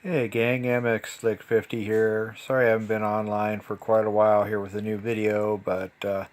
Hey gang, MX50 here. Sorry I haven't been online for quite a while here with a new video, but a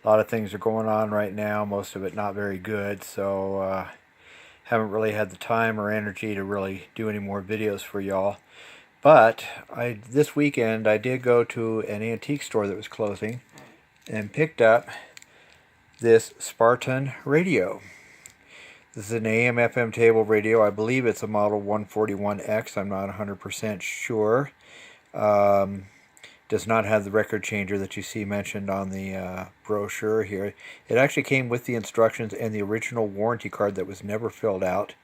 lot of things are going on right now, most of it not very good, so haven't really had the time or energy to really do any more videos for y'all. But this weekend I did go to an antique store that was closing and picked up this Sparton radio. This is an AM FM table radio. I believe it's a model 141X. I'm not 100% sure. Does not have the record changer that you see mentioned on the brochure here. It actually came with the instructions and the original warranty card that was never filled out.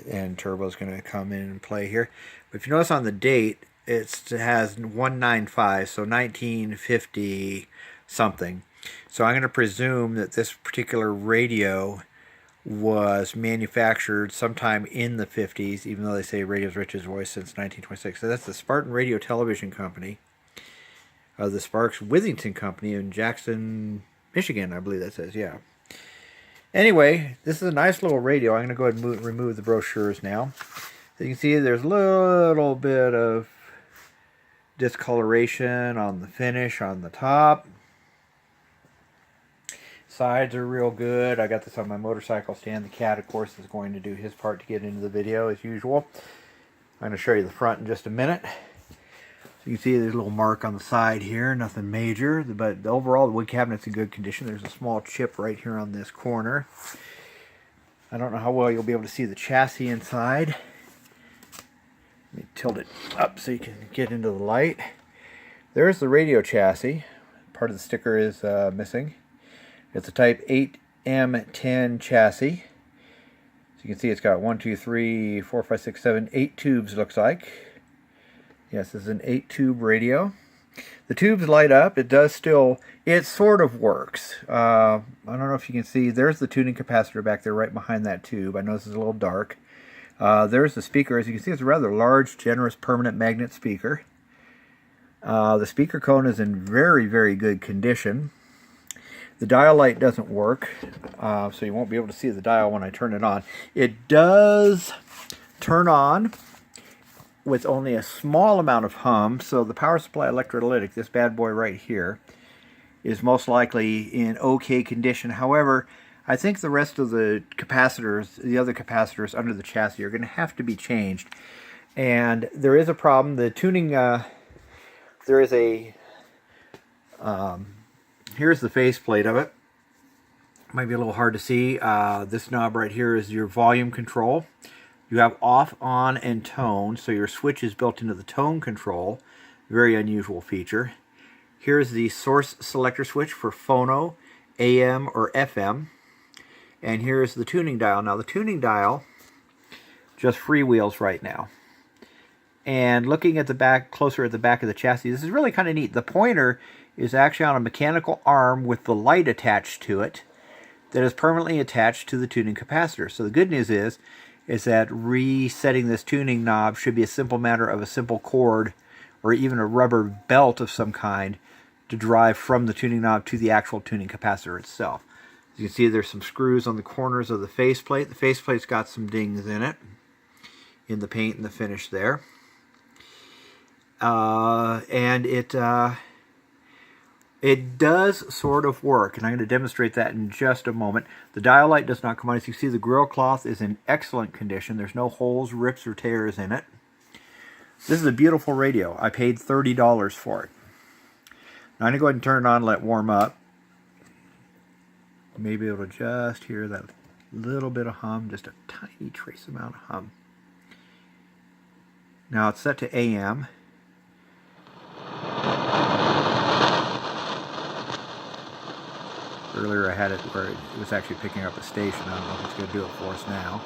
And Turbo's going to come in and play here. But if you notice on the date, it has 195, so 1950 something. So I'm going to presume that this particular radio was manufactured sometime in the 50s, even though they say radio's rich as voice since 1926. So that's the Sparton Radio Television Company, the Sparks Withington Company in Jackson, Michigan, I believe that says, yeah. Anyway, this is a nice little radio. I'm going to go ahead and remove the brochures now. As you can see, there's a little bit of discoloration on the finish on the top. Sides are real good. I got this on my motorcycle stand. The cat, of course, is going to do his part to get into the video as usual. I'm going to show you the front in just a minute. So you can see there's a little mark on the side here, nothing major, but overall the wood cabinet's in good condition. There's a small chip right here on this corner. I don't know how well you'll be able to see the chassis inside. Let me tilt it up so you can get into the light. There's the radio chassis. Part of the sticker is missing. It's a Type 8M10 chassis. So you can see it's got 1, 2, 3, 4, 5, 6, 7, 8 tubes, looks like. Yes, this is an 8-tube radio. The tubes light up. It does still, it sort of works. I don't know if you can see, there's the tuning capacitor back there right behind that tube. I know this is a little dark. There's the speaker. As you can see, it's a rather large, generous, permanent magnet speaker. The speaker cone is in very, very good condition. The dial light doesn't work, so you won't be able to see the dial when I turn it on. It does turn on with only a small amount of hum, so the power supply electrolytic, this bad boy right here, is most likely in okay condition. However, I think the rest of the capacitors, the other capacitors under the chassis, are going to have to be changed. And there is a problem. The tuning, there is a... here's the faceplate of it. Might be a little hard to see. This knob right here is your volume control. You have off, on, and tone, so your switch is built into the tone control. Very unusual feature. Here's the source selector switch for phono, AM, or FM. And here's the tuning dial. Now the tuning dial just freewheels right now. And looking at the back, closer at the back of the chassis, this is really kind of neat. The pointer is actually on a mechanical arm with the light attached to it that is permanently attached to the tuning capacitor. So the good news is that resetting this tuning knob should be a simple matter of a simple cord or even a rubber belt of some kind to drive from the tuning knob to the actual tuning capacitor itself. As you can see, there's some screws on the corners of the faceplate. The faceplate's got some dings in it, in the paint and the finish there. And it does sort of work, and I'm going to demonstrate that in just a moment. The dial light does not come on. As you see, the grill cloth is in excellent condition. There's no holes, rips, or tears in it. This is a beautiful radio. I paid $30 for it. Now I'm going to go ahead and turn it on and let it warm up. You may be able to just hear that little bit of hum, just a tiny trace amount of hum. Now it's set to AM. Earlier I had it where it was actually picking up a station. I don't know if it's going to do it for us now.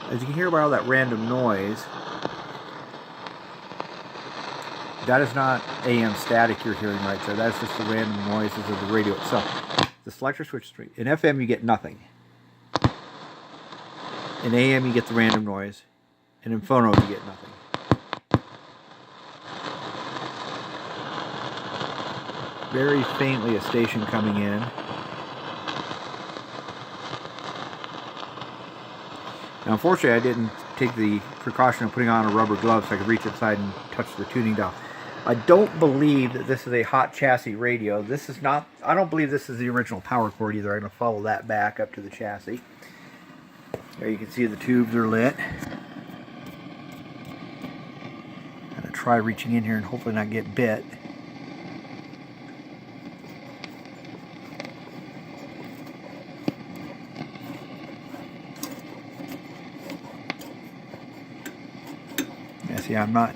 As you can hear by all that random noise, that is not AM static you're hearing right there. That's just the random noises of the radio itself. the selector switch. In FM, you get nothing. In AM, you get the random noise. And in phono, you get nothing. Very faintly a station coming in. Now, unfortunately, I didn't take the precaution of putting on a rubber glove so I could reach inside and touch the tuning dial. I don't believe that this is a hot chassis radio. This is not, I don't believe this is the original power cord either. I'm going to follow that back up to the chassis. There you can see the tubes are lit. I'm going to try reaching in here and hopefully not get bit. Yeah, see, I'm not.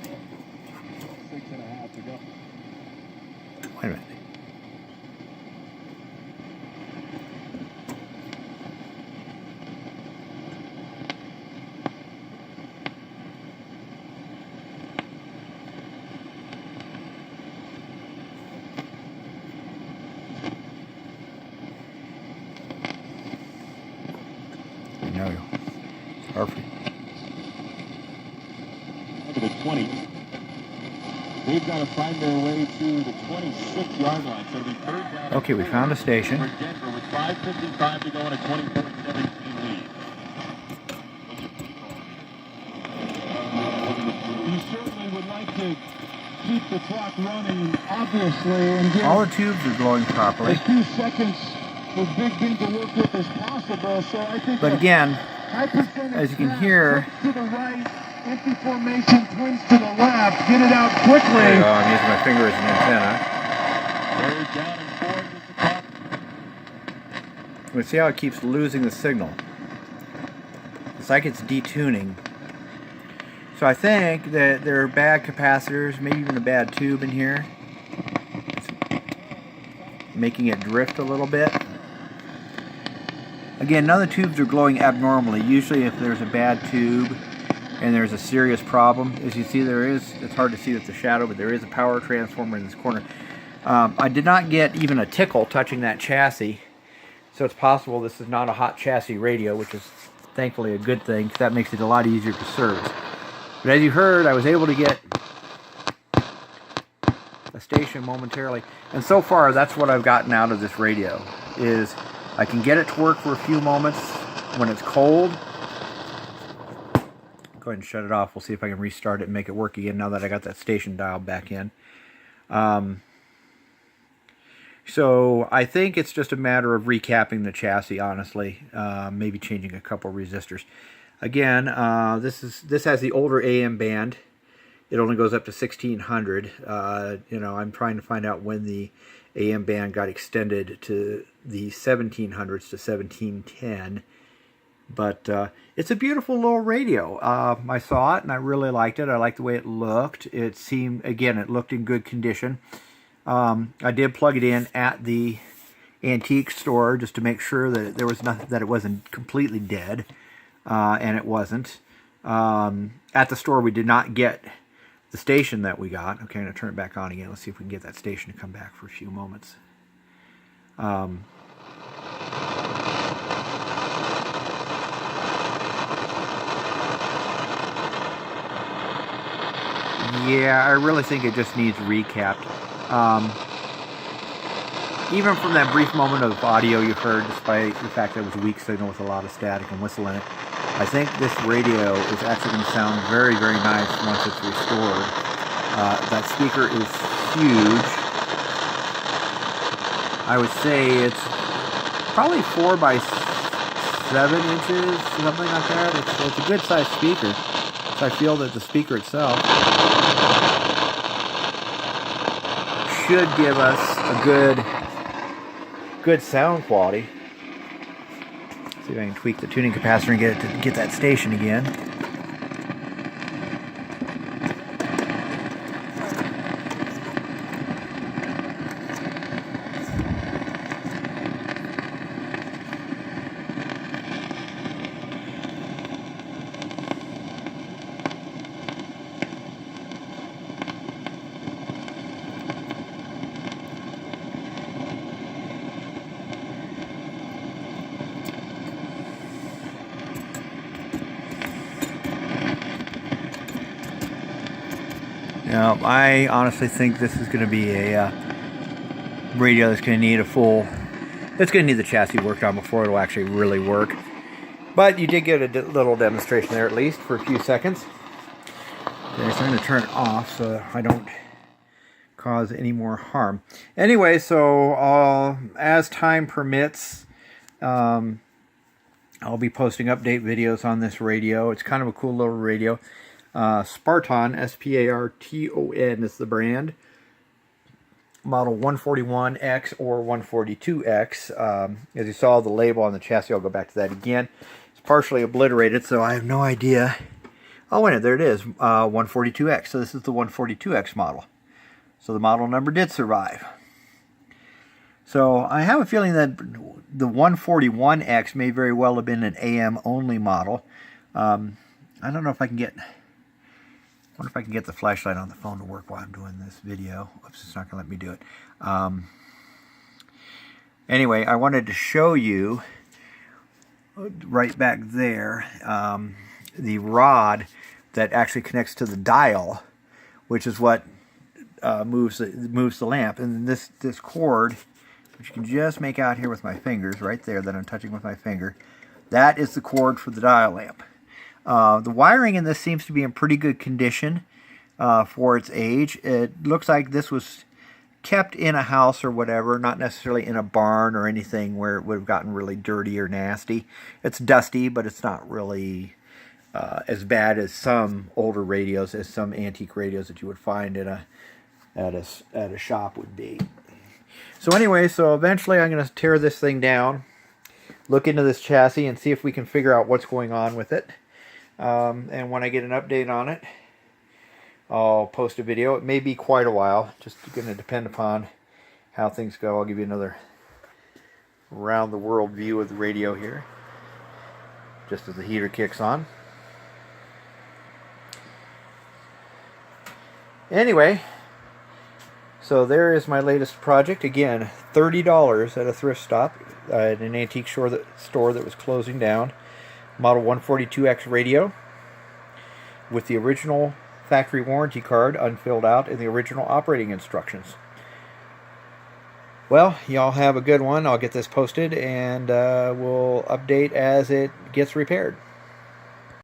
6.5 to go. Wait a minute. There we go. Perfect. Look at the 20. They've got to find their way to the 26-yard line. So the third down. Okay, we found a station. For Denver with 5:55 to go in a 24-17 lead. You certainly would like to keep the clock running, obviously, and give All the tubes are glowing properly. as few seconds for Big Ben to work with as possible. So I think. But again, as you can hear, to the right, empty formation, twins to the left, get it out quickly. there you go, I'm using my finger as an antenna. Third down and 4 just the clock. We see how it keeps losing the signal. It's like it's detuning. So I think that there are bad capacitors, maybe even a bad tube in here. It's making it drift a little bit. Again, none of the tubes are glowing abnormally. Usually if there's a bad tube and there's a serious problem, as you see there is, it's hard to see with the shadow, but there is a power transformer in this corner. I did not get even a tickle touching that chassis, so it's possible this is not a hot chassis radio, which is thankfully a good thing, because that makes it a lot easier to service. But as you heard, I was able to get a station momentarily, and so far that's what I've gotten out of this radio, is I can get it to work for a few moments when it's cold. Go ahead and shut it off. We'll see if I can restart it and make it work again now that I got that station dial back in. So I think it's just a matter of recapping the chassis, honestly. Maybe changing a couple resistors. Again, this has the older AM band. It only goes up to 1600. You know, I'm trying to find out when the AM band got extended to the 1700s to 1710. But it's a beautiful little radio. I saw it and I really liked it. I liked the way it looked. It seemed, again, it looked in good condition. I did plug it in at the antique store just to make sure that there was nothing, that it wasn't completely dead, and it wasn't. At the store, we did not get the station that we got. Okay, I'm going to turn it back on again. Let's see if we can get that station to come back for a few moments. Yeah, I really think it just needs recapped. Even from that brief moment of audio you heard, despite the fact that it was a weak signal with a lot of static and whistle in it, I think this radio is actually going to sound very, very nice once it's restored. That speaker is huge. I would say it's probably 4 by 7 inches, something like that. It's a good sized speaker. So I feel that the speaker itself should give us a good sound quality. See if I can tweak the tuning capacitor and get it to get that station again. Now, I honestly think this is going to be a radio that's going to need it's going to need the chassis worked on before it'll actually really work. But you did get a little demonstration there, at least, for a few seconds. Okay, so I'm going to turn it off so I don't cause any more harm. Anyway, so as time permits, I'll be posting update videos on this radio. It's kind of a cool little radio. Sparton, S-P-A-R-T-O-N is the brand. Model 141X or 142X. As you saw the label on the chassis, I'll go back to that again. It's partially obliterated, so I have no idea. Oh, wait, there it is, 142X. So this is the 142X model. So the model number did survive. So I have a feeling that the 141X may very well have been an AM only model. I don't know if I can get... I wonder if I can get the flashlight on the phone to work while I'm doing this video. Oops, it's not going to let me do it. Anyway, I wanted to show you right back there the rod that actually connects to the dial, which is what moves the lamp. And this cord, which you can just make out here with my fingers, right there that I'm touching with my finger, that is the cord for the dial lamp. The wiring in this seems to be in pretty good condition for its age. It looks like this was kept in a house or whatever, not necessarily in a barn or anything where it would have gotten really dirty or nasty. It's dusty, but it's not really as bad as some older radios, as some antique radios that you would find at a shop would be. So anyway, so eventually I'm going to tear this thing down, look into this chassis, and see if we can figure out what's going on with it. And when I get an update on it, I'll post a video. It may be quite a while, just going to depend upon how things go. I'll give you another around the world view of the radio here, just as the heater kicks on. Anyway, so there is my latest project. Again, $30 at a thrift stop at an antique store that was closing down. Model 142X radio with the original factory warranty card unfilled out and the original operating instructions. Well, y'all have a good one. I'll get this posted and we'll update as it gets repaired.